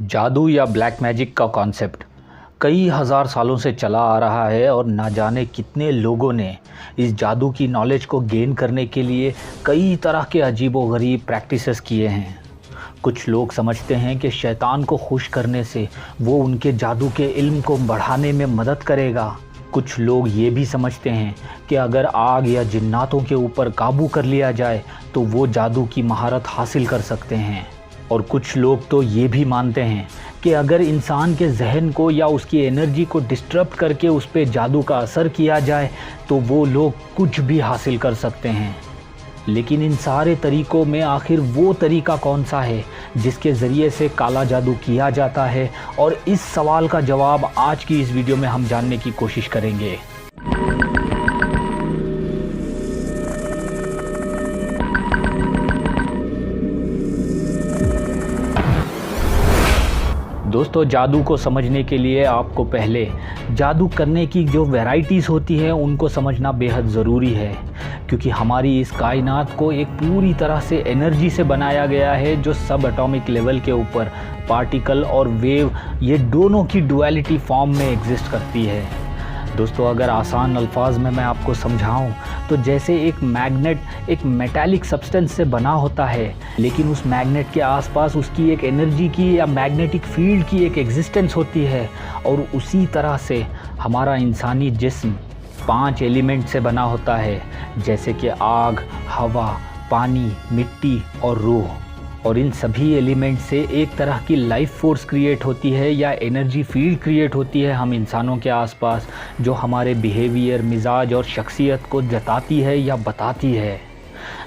जादू या black magic का कॉन्सेप्ट कई हज़ार सालों से चला आ रहा है और ना जाने कितने लोगों ने इस जादू की नॉलेज को गेन करने के लिए कई तरह के अजीबोगरीब प्रैक्टिसेस किए हैं। कुछ लोग समझते हैं कि शैतान को खुश करने से वो उनके जादू के इल्म को बढ़ाने में मदद करेगा। कुछ लोग ये भी समझते हैं कि अगर आग या जिन्नातों के ऊपर काबू कर लिया जाए तो वो जादू की महारत हासिल कर सकते हैं। और कुछ लोग तो ये भी मानते हैं कि अगर इंसान के जहन को या उसकी एनर्जी को डिस्टर्ब करके उस पर जादू का असर किया जाए तो वो लोग कुछ भी हासिल कर सकते हैं। लेकिन इन सारे तरीक़ों में आखिर वो तरीक़ा कौन सा है जिसके ज़रिए से काला जादू किया जाता है, और इस सवाल का जवाब आज की इस वीडियो में हम जानने की कोशिश करेंगे। दोस्तों, जादू को समझने के लिए आपको पहले जादू करने की जो वैराइटीज़ होती है उनको समझना बेहद ज़रूरी है, क्योंकि हमारी इस कायनात को एक पूरी तरह से एनर्जी से बनाया गया है जो सब एटॉमिक लेवल के ऊपर पार्टिकल और वेव ये दोनों की डुअलिटी फॉर्म में एग्जिस्ट करती है। दोस्तों, अगर आसान अल्फाज में मैं आपको समझाऊं तो जैसे एक मैग्नेट एक मेटालिक सब्सटेंस से बना होता है, लेकिन उस मैग्नेट के आसपास उसकी एक एनर्जी की या मैग्नेटिक फील्ड की एक एग्जिस्टेंस होती है, और उसी तरह से हमारा इंसानी जिस्म 5 एलिमेंट से बना होता है, जैसे कि आग, हवा, पानी, मिट्टी और रूह। और इन सभी एलिमेंट से एक तरह की लाइफ फोर्स क्रिएट होती है या एनर्जी फील्ड क्रिएट होती है हम इंसानों के आसपास, जो हमारे बिहेवियर, मिजाज और शख्सियत को जताती है या बताती है।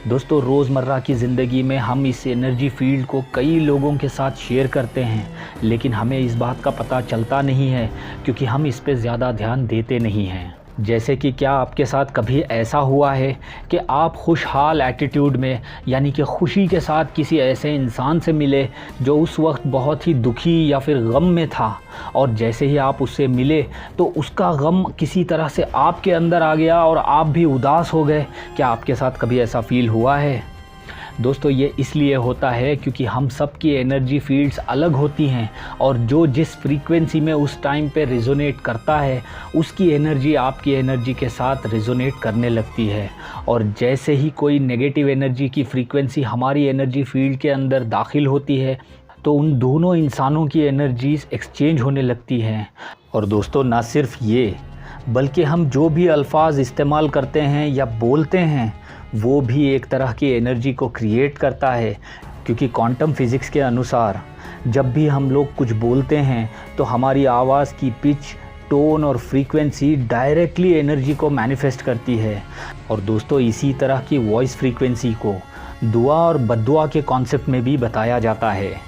दोस्तों, रोज़मर्रा की ज़िंदगी में हम इस एनर्जी फील्ड को कई लोगों के साथ शेयर करते हैं, लेकिन हमें इस बात का पता चलता नहीं है क्योंकि हम इस पे ज़्यादा ध्यान देते नहीं हैं। जैसे कि क्या आपके साथ कभी ऐसा हुआ है कि आप खुशहाल एटीट्यूड में यानी कि खुशी के साथ किसी ऐसे इंसान से मिले जो उस वक्त बहुत ही दुखी या फिर गम में था, और जैसे ही आप उससे मिले तो उसका गम किसी तरह से आपके अंदर आ गया और आप भी उदास हो गए? क्या आपके साथ कभी ऐसा फ़ील हुआ है? दोस्तों, ये इसलिए होता है क्योंकि हम सब की एनर्जी फील्ड्स अलग होती हैं, और जो जिस फ्रीक्वेंसी में उस टाइम पे रिजोनेट करता है उसकी एनर्जी आपकी एनर्जी के साथ रिजोनेट करने लगती है। और जैसे ही कोई नेगेटिव एनर्जी की फ्रीक्वेंसी हमारी एनर्जी फील्ड के अंदर दाखिल होती है तो उन दोनों इंसानों की एनर्जीज़ एक्सचेंज होने लगती हैं। और दोस्तों, ना सिर्फ ये बल्कि हम जो भी अल्फाज इस्तेमाल करते हैं या बोलते हैं वो भी एक तरह की एनर्जी को क्रिएट करता है, क्योंकि क्वांटम फिज़िक्स के अनुसार जब भी हम लोग कुछ बोलते हैं तो हमारी आवाज़ की पिच, टोन और फ्रीक्वेंसी डायरेक्टली एनर्जी को मैनिफेस्ट करती है। और दोस्तों, इसी तरह की वॉइस फ्रीक्वेंसी को दुआ और बद्दुआ के कॉन्सेप्ट में भी बताया जाता है।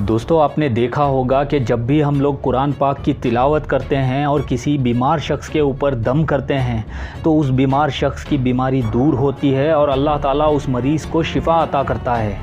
दोस्तों, आपने देखा होगा कि जब भी हम लोग कुरान पाक की तिलावत करते हैं और किसी बीमार शख्स के ऊपर दम करते हैं तो उस बीमार शख्स की बीमारी दूर होती है और अल्लाह ताला उस मरीज़ को शिफा अता करता है।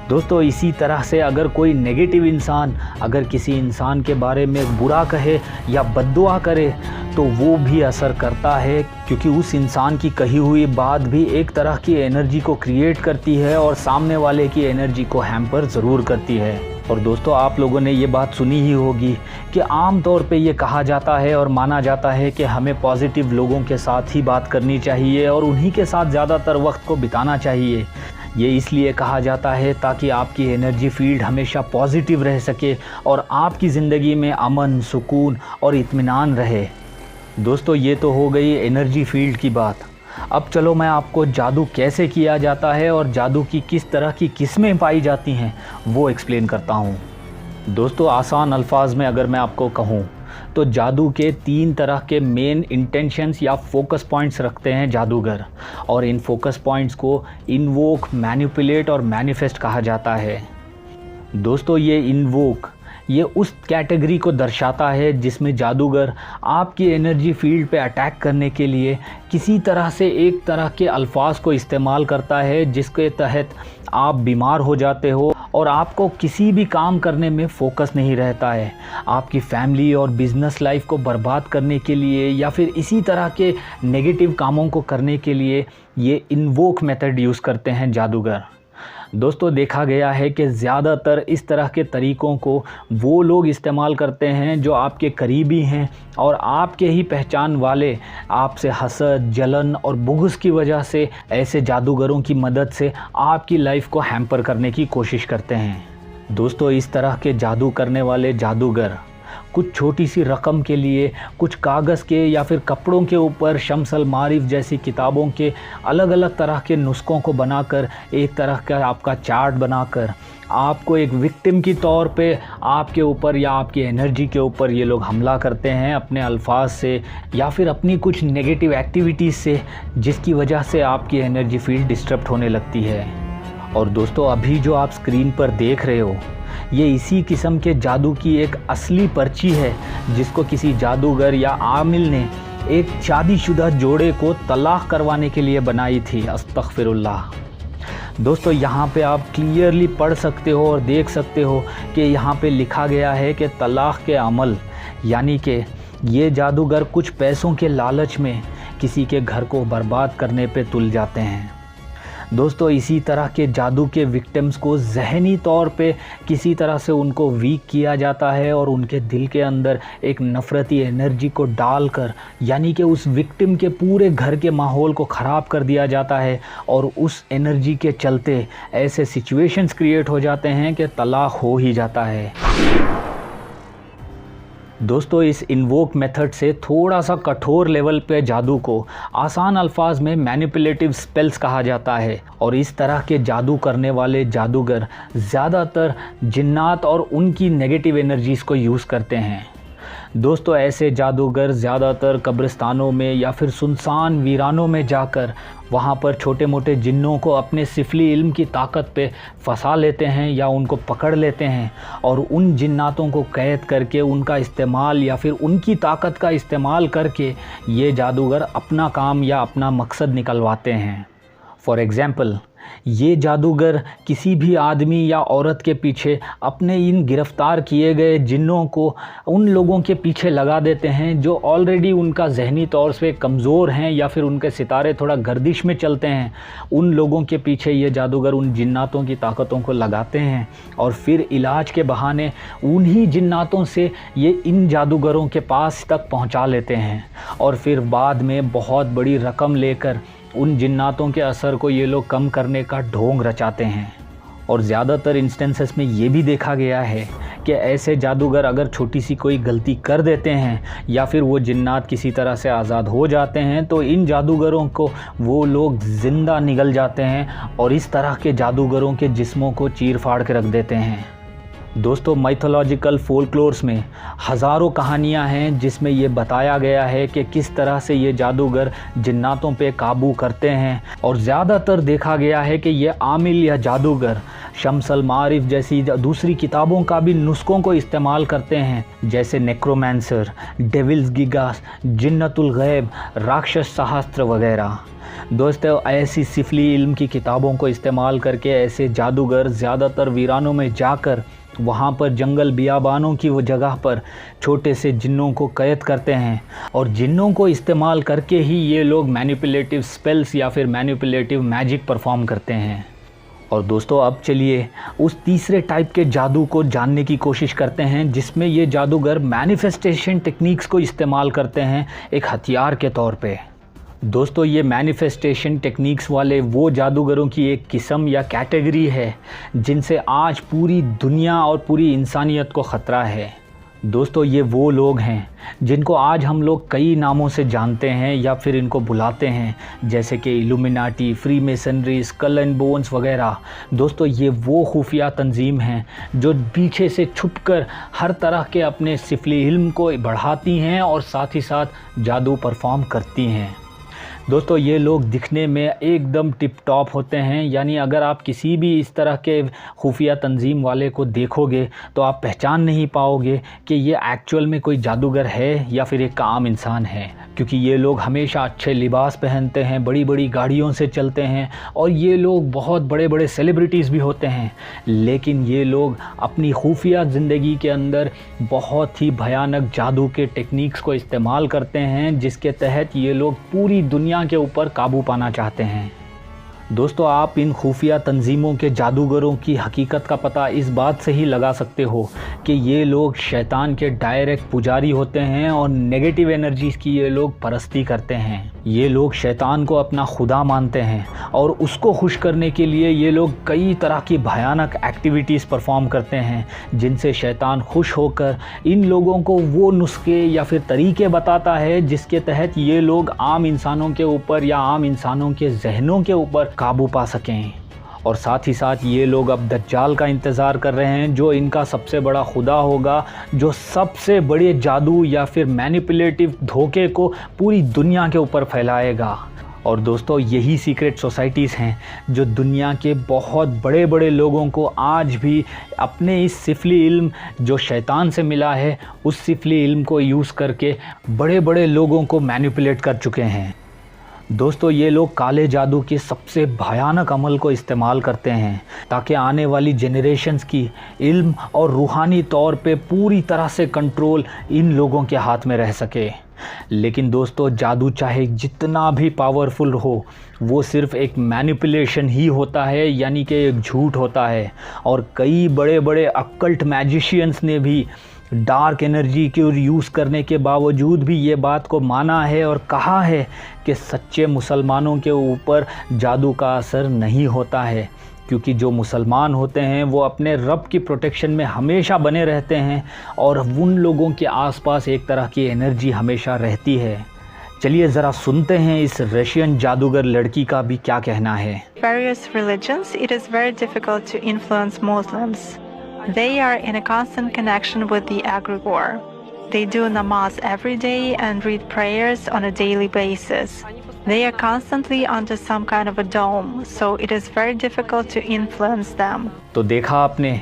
दोस्तों, इसी तरह से अगर कोई नेगेटिव इंसान अगर किसी इंसान के बारे में बुरा कहे या बद्दुआ करे तो वो भी असर करता है, क्योंकि उस इंसान की कही हुई बात भी एक तरह की एनर्जी को क्रिएट करती है और सामने वाले की एनर्जी को हैम्पर ज़रूर करती है। और दोस्तों, आप लोगों ने ये बात सुनी ही होगी कि आम तौर पे ये कहा जाता है और माना जाता है कि हमें पॉजिटिव लोगों के साथ ही बात करनी चाहिए और उन्हीं के साथ ज़्यादातर वक्त को बिताना चाहिए। ये इसलिए कहा जाता है ताकि आपकी एनर्जी फील्ड हमेशा पॉजिटिव रह सके और आपकी ज़िंदगी में अमन, सुकून और इत्मीनान रहे। दोस्तों, ये तो हो गई एनर्जी फील्ड की बात। अब चलो मैं आपको जादू कैसे किया जाता है और जादू की किस तरह की किस्में पाई जाती हैं वो एक्सप्लेन करता हूँ। दोस्तों, आसान अल्फाज में अगर मैं आपको कहूँ तो जादू के 3 तरह के मेन इंटेंशंस या फोकस पॉइंट्स रखते हैं जादूगर, और इन फोकस पॉइंट्स को इन्वोक, मैनिपुलेट और मैनिफेस्ट कहा जाता है। दोस्तों, ये इन्वोक ये उस कैटेगरी को दर्शाता है जिसमें जादूगर आपकी एनर्जी फील्ड पे अटैक करने के लिए किसी तरह से एक तरह के अल्फाज को इस्तेमाल करता है जिसके तहत आप बीमार हो जाते हो और आपको किसी भी काम करने में फोकस नहीं रहता है। आपकी फैमिली और बिज़नेस लाइफ को बर्बाद करने के लिए या फिर इसी तरह के नेगेटिव कामों को करने के लिए ये इन्वोक मेथड यूज़ करते हैं जादूगर। दोस्तों देखा गया है कि ज़्यादातर इस तरह के तरीक़ों को वो लोग इस्तेमाल करते हैं जो आपके करीबी हैं और आपके ही पहचान वाले आपसे हसद, जलन और बुग़्ज़ की वजह से ऐसे जादूगरों की मदद से आपकी लाइफ को हैम्पर करने की कोशिश करते हैं। दोस्तों इस तरह के जादू करने वाले जादूगर कुछ छोटी सी रकम के लिए कुछ कागज़ के या फिर कपड़ों के ऊपर शम्सल मारिफ जैसी किताबों के अलग अलग तरह के नुस्ख़ों को बनाकर एक तरह का आपका चार्ट बनाकर आपको एक विक्टिम की तौर पे आपके ऊपर या आपकी एनर्जी के ऊपर ये लोग हमला करते हैं अपने अल्फाज से या फिर अपनी कुछ नेगेटिव एक्टिविटीज़ से, जिसकी वजह से आपकी एनर्जी फील्ड डिस्टर्ब होने लगती है। और दोस्तों अभी जो आप स्क्रीन पर देख रहे हो ये इसी किस्म के जादू की एक असली पर्ची है जिसको किसी जादूगर या आमिल ने एक शादीशुदा जोड़े को तलाक करवाने के लिए बनाई थी। अस्तगफिरुल्लाह। दोस्तों यहाँ पे आप क्लियरली पढ़ सकते हो और देख सकते हो कि यहाँ पे लिखा गया है कि तलाक के अमल, यानी कि ये जादूगर कुछ पैसों के लालच में किसी के घर को बर्बाद करने पे तुल जाते हैं। दोस्तों इसी तरह के जादू के विक्टिम्स को ज़हनी तौर पे किसी तरह से उनको वीक किया जाता है और उनके दिल के अंदर एक नफ़रती एनर्जी को डालकर, यानी कि उस विक्टिम के पूरे घर के माहौल को ख़राब कर दिया जाता है और उस एनर्जी के चलते ऐसे सिचुएशंस क्रिएट हो जाते हैं कि तलाक हो ही जाता है। दोस्तों इस इन्वोक मेथड से थोड़ा सा कठोर लेवल पे जादू को आसान अल्फाज में मैनिपुलेटिव स्पेल्स कहा जाता है और इस तरह के जादू करने वाले जादूगर ज़्यादातर जिन्नात और उनकी नेगेटिव एनर्जीज़ को यूज़ करते हैं। दोस्तों ऐसे जादूगर ज़्यादातर कब्रिस्तानों में या फिर सुनसान वीरानों में जाकर वहाँ पर छोटे मोटे जिन्नों को अपने सिफली इल्म की ताकत पे फंसा लेते हैं या उनको पकड़ लेते हैं और उन जिन्नातों को कैद करके उनका इस्तेमाल या फिर उनकी ताकत का इस्तेमाल करके ये जादूगर अपना काम या अपना मकसद निकलवाते हैं। फॉर एग्ज़ाम्पल ये जादूगर किसी भी आदमी या औरत के पीछे अपने इन गिरफ़्तार किए गए जिन्नों को उन लोगों के पीछे लगा देते हैं जो ऑलरेडी उनका ज़हनी तौर से कमज़ोर हैं या फिर उनके सितारे थोड़ा गर्दिश में चलते हैं। उन लोगों के पीछे ये जादूगर उन जिन्नातों की ताकतों को लगाते हैं और फिर इलाज के बहाने उन्हीं जिन्नातों से ये इन जादूगरों के पास तक पहुँचा लेते हैं और फिर बाद में बहुत बड़ी रकम लेकर उन जिन्नातों के असर को ये लोग कम करने का ढोंग रचाते हैं। और ज़्यादातर इंस्टेंसेस में ये भी देखा गया है कि ऐसे जादूगर अगर छोटी सी कोई गलती कर देते हैं या फिर वो जिन्नात किसी तरह से आज़ाद हो जाते हैं तो इन जादूगरों को वो लोग ज़िंदा निगल जाते हैं और इस तरह के जादूगरों के जिस्मों को चीर फाड़ के रख देते हैं। दोस्तों माइथोलॉजिकल फोल्कलोर्स में हज़ारों कहानियाँ हैं जिसमें ये बताया गया है कि किस तरह से ये जादूगर जिन्नातों पे काबू करते हैं और ज़्यादातर देखा गया है कि ये आमिल या जादूगर शम्सल मारिफ जैसी दूसरी किताबों का भी नुस्ख़ों को इस्तेमाल करते हैं, जैसे नेक्रोमांसर, डेविल्स गिगास, जिन्नतुल गैब, राक्षस सहस्त्र वगैरह। दोस्तों ऐसी सिफली इल्म की किताबों को इस्तेमाल करके ऐसे जादूगर ज़्यादातर वीरानों में जाकर वहाँ पर जंगल बियाबानों की वो जगह पर छोटे से जिन्नों को कैद करते हैं और जिन्नों को इस्तेमाल करके ही ये लोग मैनिपुलेटिव स्पेल्स या फिर मैनिपुलेटिव मैजिक परफॉर्म करते हैं। और दोस्तों अब चलिए उस तीसरे टाइप के जादू को जानने की कोशिश करते हैं जिसमें ये जादूगर मैनिफेस्टेशन टेक्निक्स को इस्तेमाल करते हैं एक हथियार के तौर पे। दोस्तों ये मैनिफेस्टेशन टेक्निक्स वाले वो जादूगरों की एक किस्म या कैटेगरी है जिनसे आज पूरी दुनिया और पूरी इंसानियत को ख़तरा है। दोस्तों ये वो लोग हैं जिनको आज हम लोग कई नामों से जानते हैं या फिर इनको बुलाते हैं, जैसे कि Illuminati, free masonry, skull and bones वगैरह। दोस्तों ये वो खुफिया तंजीम हैं जो पीछे से छुपकर हर तरह के अपने सिफली इल्म को बढ़ाती हैं और साथ ही साथ जादू परफॉर्म करती हैं। दोस्तों ये लोग दिखने में एकदम टिप टॉप होते हैं, यानी अगर आप किसी भी इस तरह के खुफिया तंजीम वाले को देखोगे तो आप पहचान नहीं पाओगे कि ये एक्चुअल में कोई जादूगर है या फिर एक आम इंसान है, क्योंकि ये लोग हमेशा अच्छे लिबास पहनते हैं, बड़ी बड़ी गाड़ियों से चलते हैं और ये लोग बहुत बड़े बड़े सेलिब्रिटीज़ भी होते हैं। लेकिन ये लोग अपनी खुफिया ज़िंदगी के अंदर बहुत ही भयानक जादू के टेक्निक्स को इस्तेमाल करते हैं जिसके तहत ये लोग पूरी दुनिया के ऊपर काबू पाना चाहते हैं। दोस्तों, आप इन खुफिया तंजीमों के जादूगरों की हकीकत का पता इस बात से ही लगा सकते हो कि ये लोग शैतान के डायरेक्ट पुजारी होते हैं और नेगेटिव एनर्जीज़ की ये लोग परस्ती करते हैं। ये लोग शैतान को अपना खुदा मानते हैं और उसको खुश करने के लिए ये लोग कई तरह की भयानक एक्टिविटीज़ परफॉर्म करते हैं, जिनसे शैतान खुश होकर इन लोगों को वो नुस्खे या फिर तरीके बताता है जिसके तहत ये लोग आम इंसानों के ऊपर या आम इंसानों के जहनों के ऊपर काबू पा सकें। और साथ ही साथ ये लोग अब दज्जाल का इंतज़ार कर रहे हैं, जो इनका सबसे बड़ा खुदा होगा, जो सबसे बड़े जादू या फिर मैनिपुलेटिव धोखे को पूरी दुनिया के ऊपर फैलाएगा। और दोस्तों, यही सीक्रेट सोसाइटीज़ हैं जो दुनिया के बहुत बड़े बड़े लोगों को आज भी अपने इस सिफली इल्म जो शैतान से मिला है, उस सिफली इल्म को यूज़ करके बड़े बड़े लोगों को मैनिपुलेट कर चुके हैं। दोस्तों, ये लोग काले जादू के सबसे भयानक अमल को इस्तेमाल करते हैं ताकि आने वाली जनरेशन्स की इल्म और रूहानी तौर पे पूरी तरह से कंट्रोल इन लोगों के हाथ में रह सके। लेकिन दोस्तों, जादू चाहे जितना भी पावरफुल हो, वो सिर्फ़ एक मैनिपुलेशन ही होता है, यानी कि एक झूठ होता है। और कई बड़े बड़े अक्कल्ट मैजिशियंस ने भी डार्क एनर्जी के यूज़ करने के बावजूद भी ये बात को माना है और कहा है कि सच्चे मुसलमानों के ऊपर जादू का असर नहीं होता है, क्योंकि जो मुसलमान होते हैं वो अपने रब की प्रोटेक्शन में हमेशा बने रहते हैं और उन लोगों के आसपास एक तरह की एनर्जी हमेशा रहती है। चलिए ज़रा सुनते हैं इस रशियन जादूगर लड़की का भी क्या कहना है। Various religions, it is very difficult to influence Muslims. They are in a constant connection with the egregore. They do namaz every day and read prayers on a daily basis. They are constantly under some kind of a dome, so it is very difficult to influence them. तो देखा आपने,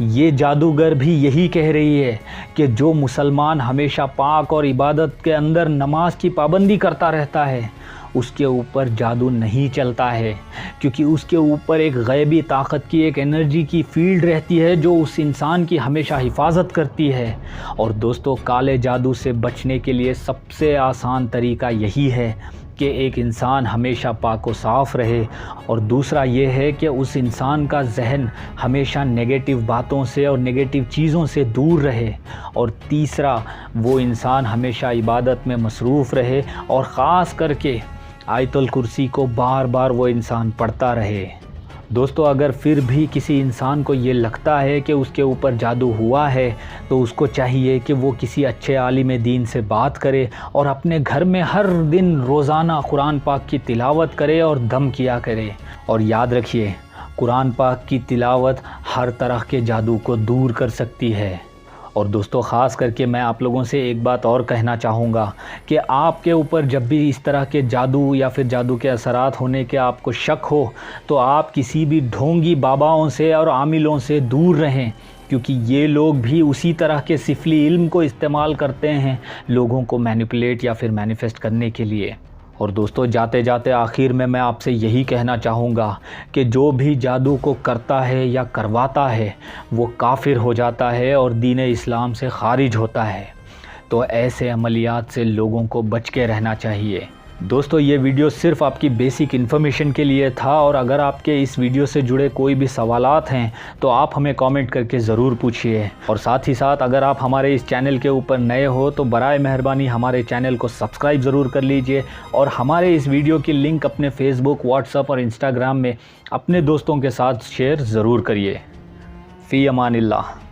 ये जादूगर भी यही कह रही है कि जो मुसलमान हमेशा पाक और इबादत के अंदर नमाज की पाबंदी करता रहता है, उसके ऊपर जादू नहीं चलता है, क्योंकि उसके ऊपर एक गैबी ताकत की एक एनर्जी की फील्ड रहती है जो उस इंसान की हमेशा हिफाजत करती है। और दोस्तों, काले जादू से बचने के लिए सबसे आसान तरीका यही है कि एक इंसान हमेशा पाक व साफ़ रहे, और दूसरा ये है कि उस इंसान का जहन हमेशा नेगेटिव बातों से और नेगेटिव चीज़ों से दूर रहे, और तीसरा वो इंसान हमेशा इबादत में मसरूफ़ रहे और ख़ास करके आयतुल कुर्सी को बार बार वो इंसान पढ़ता रहे। दोस्तों, अगर फिर भी किसी इंसान को ये लगता है कि उसके ऊपर जादू हुआ है, तो उसको चाहिए कि वो किसी अच्छे आलिम दीन से बात करे और अपने घर में हर दिन रोज़ाना कुरान पाक की तिलावत करे और दम किया करे। और याद रखिए, कुरान पाक की तिलावत हर तरह के जादू को दूर कर सकती है। और दोस्तों, ख़ास करके मैं आप लोगों से एक बात और कहना चाहूँगा कि आपके ऊपर जब भी इस तरह के जादू या फिर जादू के असरात होने के आपको शक हो, तो आप किसी भी ढोंगी बाबाओं से और आमिलों से दूर रहें, क्योंकि ये लोग भी उसी तरह के सिफली इल्म को इस्तेमाल करते हैं लोगों को मैनिपुलेट या फिर मैनिफेस्ट करने के लिए। और दोस्तों, जाते जाते आखिर में मैं आपसे यही कहना चाहूँगा कि जो भी जादू को करता है या करवाता है, वो काफिर हो जाता है और दीन इस्लाम से खारिज होता है। तो ऐसे अमलियात से लोगों को बच के रहना चाहिए। दोस्तों, ये वीडियो सिर्फ आपकी बेसिक इन्फॉर्मेशन के लिए था, और अगर आपके इस वीडियो से जुड़े कोई भी सवालात हैं तो आप हमें कमेंट करके ज़रूर पूछिए। और साथ ही साथ अगर आप हमारे इस चैनल के ऊपर नए हो तो बराए मेहरबानी हमारे चैनल को सब्सक्राइब ज़रूर कर लीजिए, और हमारे इस वीडियो की लिंक अपने फेसबुक, व्हाट्सएप और इंस्टाग्राम में अपने दोस्तों के साथ शेयर ज़रूर करिए। फ़ी अमानिल्लाह।